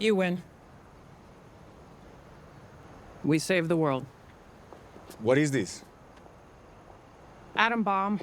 You win. We save the world. What is this? Atom bomb.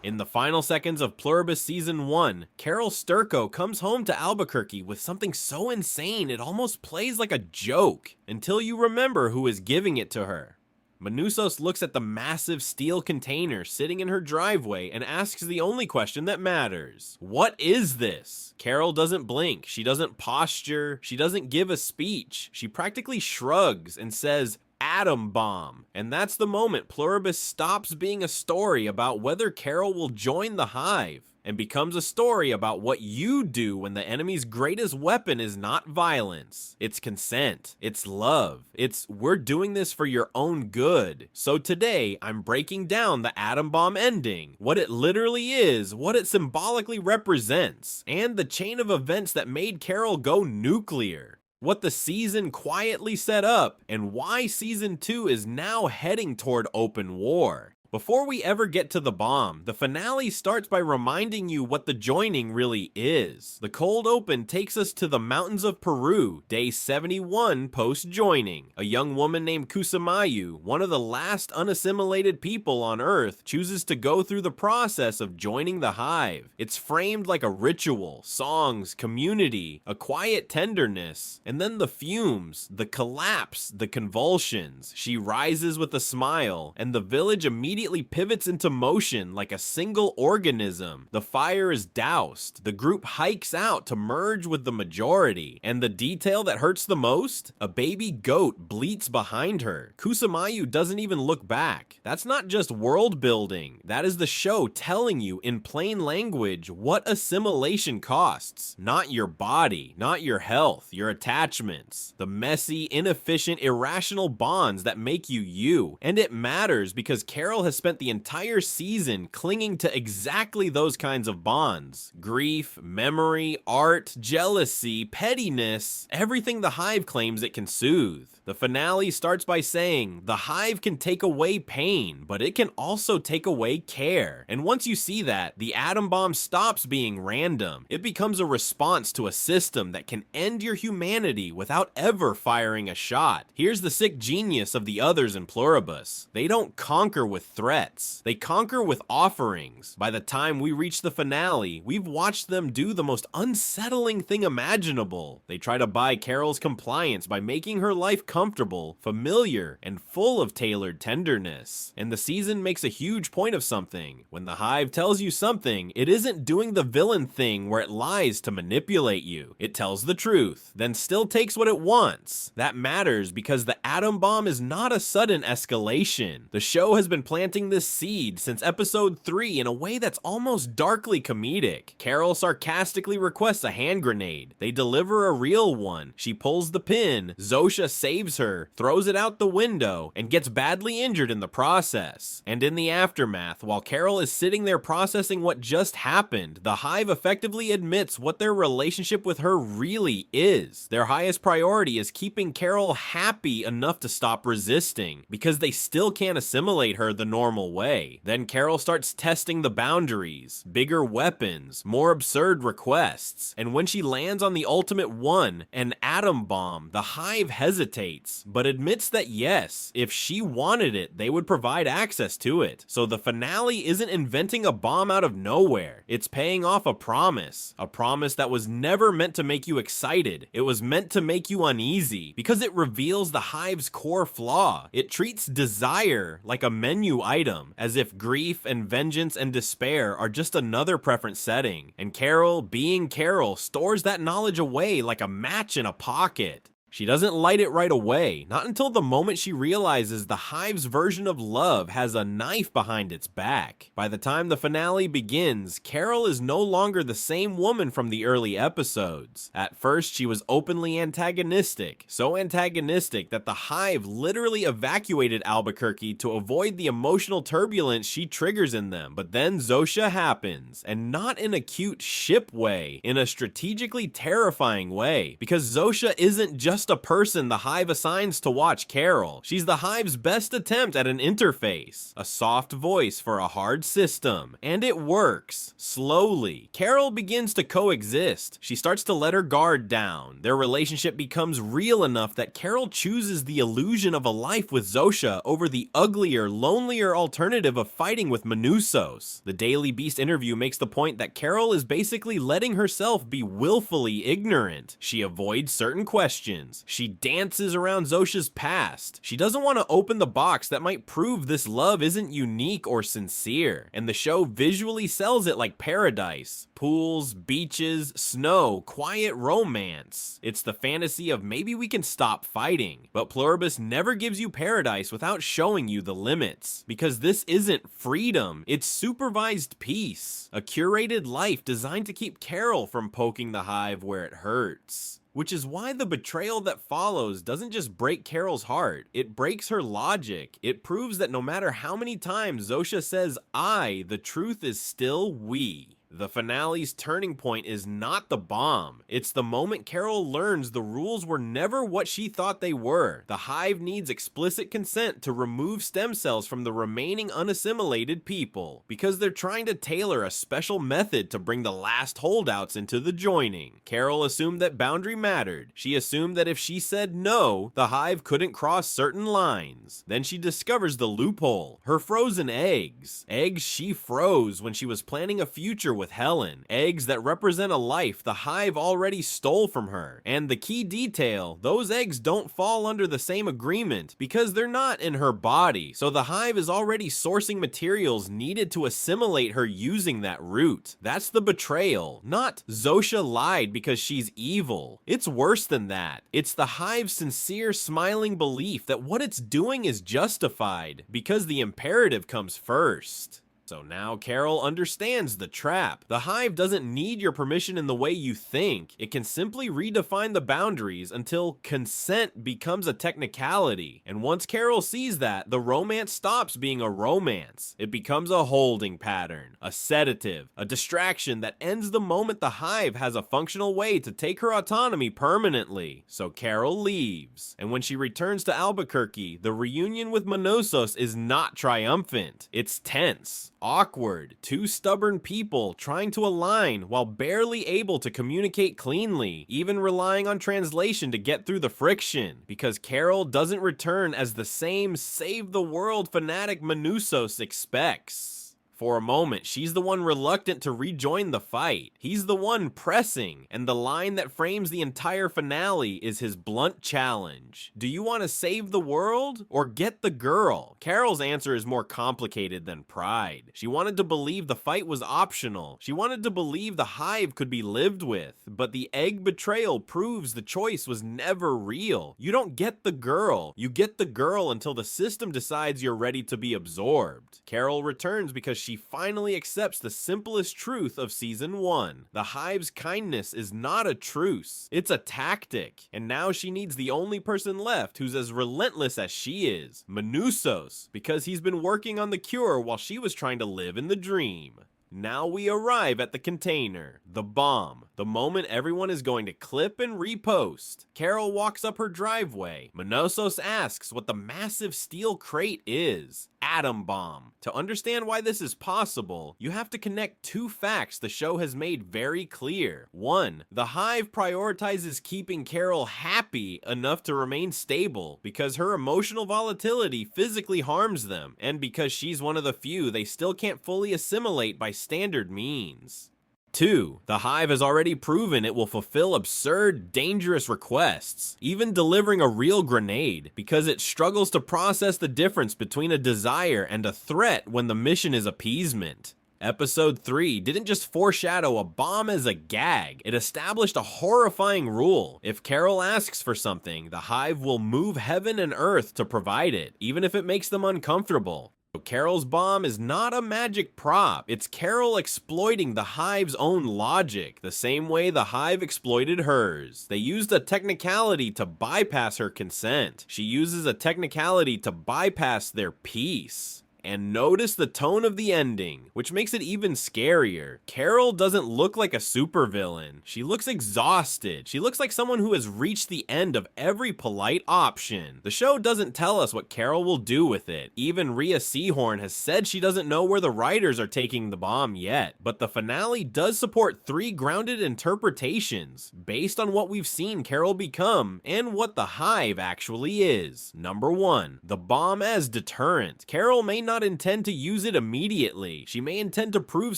In the final seconds of Pluribus Season 1, Carol Sturko comes home to Albuquerque with something so insane it almost plays like a joke, until you remember who is giving it to her. Manusos looks at the massive steel container sitting in her driveway and asks the only question that matters. What is this? Carol doesn't blink, she doesn't posture, she doesn't give a speech. She practically shrugs and says, "Atom bomb." And that's the moment Pluribus stops being a story about whether Carol will join the hive and becomes a story about what you do when the enemy's greatest weapon is not violence. It's consent. It's love. It's we're doing this for your own good. So today, I'm breaking down the atom bomb ending, what it literally is, what it symbolically represents, and the chain of events that made Carol go nuclear. What the season quietly set up, and why season 2 is now heading toward open war. Before we ever get to the bomb, the finale starts by reminding you what the joining really is. The cold open takes us to the mountains of Peru, day 71 post-joining. A young woman named Kusamayu, one of the last unassimilated people on Earth, chooses to go through the process of joining the hive. It's framed like a ritual, songs, community, a quiet tenderness, and then the fumes, the collapse, the convulsions. She rises with a smile, and the village immediately pivots into motion like a single organism. The fire is doused. The group hikes out to merge with the majority. And the detail that hurts the most? A baby goat bleats behind her. Kusamayu doesn't even look back. That's not just world building. That is the show telling you in plain language what assimilation costs. Not your body, not your health, your attachments. The messy, inefficient, irrational bonds that make you you. And it matters because Carol has spent the entire season clinging to exactly those kinds of bonds. Grief, memory, art, jealousy, pettiness, everything the hive claims it can soothe. The finale starts by saying, the hive can take away pain, but it can also take away care. And once you see that, the atom bomb stops being random. It becomes a response to a system that can end your humanity without ever firing a shot. Here's the sick genius of the others in Pluribus. They don't conquer with threats. They conquer with offerings. By the time we reach the finale, we've watched them do the most unsettling thing imaginable. They try to buy Carol's compliance by making her life comfortable, familiar, and full of tailored tenderness. And the season makes a huge point of something. When the hive tells you something, it isn't doing the villain thing where it lies to manipulate you. It tells the truth, then still takes what it wants. That matters because the atom bomb is not a sudden escalation. The show has been planting this seed since episode 3 in a way that's almost darkly comedic. Carol sarcastically requests a hand grenade. They deliver a real one. She pulls the pin. Zosha saves her, throws it out the window, and gets badly injured in the process. And in the aftermath, while Carol is sitting there processing what just happened, the hive effectively admits what their relationship with her really is. Their highest priority is keeping Carol happy enough to stop resisting, because they still can't assimilate her the normal way. Then Carol starts testing the boundaries, bigger weapons, more absurd requests, and when she lands on the ultimate one, an atom bomb, the hive hesitates, but admits that yes, if she wanted it, they would provide access to it. So the finale isn't inventing a bomb out of nowhere. It's paying off a promise that was never meant to make you excited. It was meant to make you uneasy, because it reveals the hive's core flaw. It treats desire like a menu item, as if grief and vengeance and despair are just another preference setting. And Carol, being Carol, stores that knowledge away like a match in a pocket. She doesn't light it right away, not until the moment she realizes the hive's version of love has a knife behind its back. By the time the finale begins, Carol is no longer the same woman from the early episodes. At first, she was openly antagonistic, so antagonistic that the hive literally evacuated Albuquerque to avoid the emotional turbulence she triggers in them. But then Zosha happens, and not in a cute ship way, in a strategically terrifying way, because Zosha isn't just just a person the hive assigns to watch Carol. She's the hive's best attempt at an interface, a soft voice for a hard system, and it works. Slowly, Carol begins to coexist. She starts to let her guard down. Their relationship becomes real enough that Carol chooses the illusion of a life with Zosha over the uglier, lonelier alternative of fighting with Manusos. The Daily Beast interview makes the point that Carol is basically letting herself be willfully ignorant. She avoids certain questions. She dances around Zosha's past. She doesn't want to open the box that might prove this love isn't unique or sincere. And the show visually sells it like paradise. Pools, beaches, snow, quiet romance. It's the fantasy of maybe we can stop fighting. But Pluribus never gives you paradise without showing you the limits. Because this isn't freedom, it's supervised peace. A curated life designed to keep Carol from poking the hive where it hurts. Which is why the betrayal that follows doesn't just break Carol's heart, it breaks her logic. It proves that no matter how many times Zosha says I, the truth is still we. The finale's turning point is not the bomb. It's the moment Carol learns the rules were never what she thought they were. The hive needs explicit consent to remove stem cells from the remaining unassimilated people, because they're trying to tailor a special method to bring the last holdouts into the joining. Carol assumed that boundary mattered. She assumed that if she said no, the hive couldn't cross certain lines. Then she discovers the loophole. Her frozen eggs. Eggs she froze when she was planning a future with Helen. Eggs that represent a life the hive already stole from her. And the key detail, those eggs don't fall under the same agreement because they're not in her body. So the hive is already sourcing materials needed to assimilate her using that route. That's the betrayal, not Zosha lied because she's evil. It's worse than that. It's the hive's sincere, smiling belief that what it's doing is justified because the imperative comes first. So now Carol understands the trap. The hive doesn't need your permission in the way you think. It can simply redefine the boundaries until consent becomes a technicality. And once Carol sees that, the romance stops being a romance. It becomes a holding pattern, a sedative, a distraction that ends the moment the hive has a functional way to take her autonomy permanently. So Carol leaves. And when she returns to Albuquerque, the reunion with Manosos is not triumphant. It's tense. Awkward, two stubborn people trying to align while barely able to communicate cleanly, even relying on translation to get through the friction, because Carol doesn't return as the same save-the-world fanatic Manusos expects. For a moment, she's the one reluctant to rejoin the fight. He's the one pressing, and the line that frames the entire finale is his blunt challenge. Do you want to save the world or get the girl? Carol's answer is more complicated than pride. She wanted to believe the fight was optional. She wanted to believe the hive could be lived with, but the egg betrayal proves the choice was never real. You don't get the girl. You get the girl until the system decides you're ready to be absorbed. Carol returns because she finally accepts the simplest truth of season 1. The hive's kindness is not a truce, it's a tactic. And now she needs the only person left who's as relentless as she is, Manusos, because he's been working on the cure while she was trying to live in the dream. Now we arrive at the container, the bomb, the moment everyone is going to clip and repost. Carol walks up her driveway. Manosos asks what the massive steel crate is. Atom bomb. To understand why this is possible, you have to connect two facts the show has made very clear. 1. The hive prioritizes keeping Carol happy enough to remain stable because her emotional volatility physically harms them, and because she's one of the few they still can't fully assimilate by standard means. 2. The hive has already proven it will fulfill absurd, dangerous requests, even delivering a real grenade, because it struggles to process the difference between a desire and a threat when the mission is appeasement. Episode 3 didn't just foreshadow a bomb as a gag, it established a horrifying rule. If Carol asks for something, the hive will move heaven and earth to provide it, even if it makes them uncomfortable. Carol's bomb is not a magic prop, it's Carol exploiting the hive's own logic, the same way the hive exploited hers. They used a technicality to bypass her consent. She uses a technicality to bypass their peace. And notice the tone of the ending, which makes it even scarier. Carol doesn't look like a supervillain. She looks exhausted. She looks like someone who has reached the end of every polite option. The show doesn't tell us what Carol will do with it. Even Rhea Seehorn has said she doesn't know where the writers are taking the bomb yet. But the finale does support 3 grounded interpretations based on what we've seen Carol become and what the hive actually is. Number 1, the bomb as deterrent. Carol may not intend to use it immediately. She may intend to prove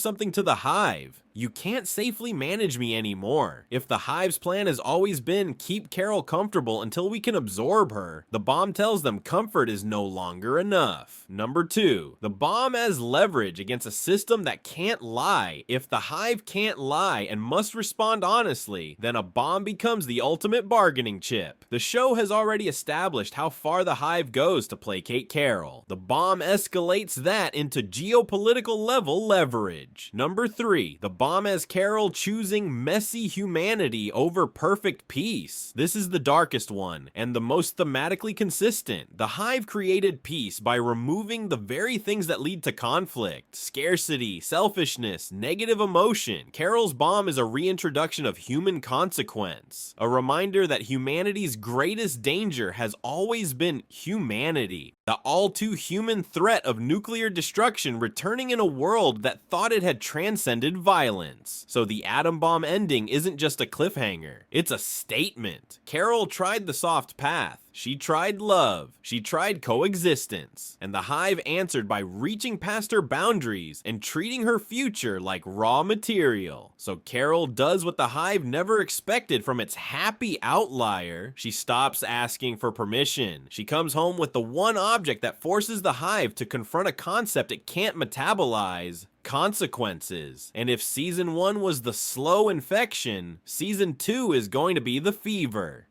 something to the hive. You can't safely manage me anymore. If the hive's plan has always been keep Carol comfortable until we can absorb her, the bomb tells them comfort is no longer enough. Number 2, the bomb as leverage against a system that can't lie. If the hive can't lie and must respond honestly, then a bomb becomes the ultimate bargaining chip. The show has already established how far the hive goes to placate Carol. The bomb escalates that into geopolitical level leverage. Number 3, the bomb as Carol choosing messy humanity over perfect peace. This is the darkest one, and the most thematically consistent. The hive created peace by removing the very things that lead to conflict: scarcity, selfishness, negative emotion. Carol's bomb is a reintroduction of human consequence, a reminder that humanity's greatest danger has always been humanity. The all-too-human threat of nuclear destruction returning in a world that thought it had transcended violence. So the atom bomb ending isn't just a cliffhanger, it's a statement. Carol tried the soft path. She tried love, she tried coexistence, and the hive answered by reaching past her boundaries and treating her future like raw material. So Carol does what the hive never expected from its happy outlier. She stops asking for permission. She comes home with the one object that forces the hive to confront a concept it can't metabolize: consequences. And if season 1 was the slow infection, season 2 is going to be the fever.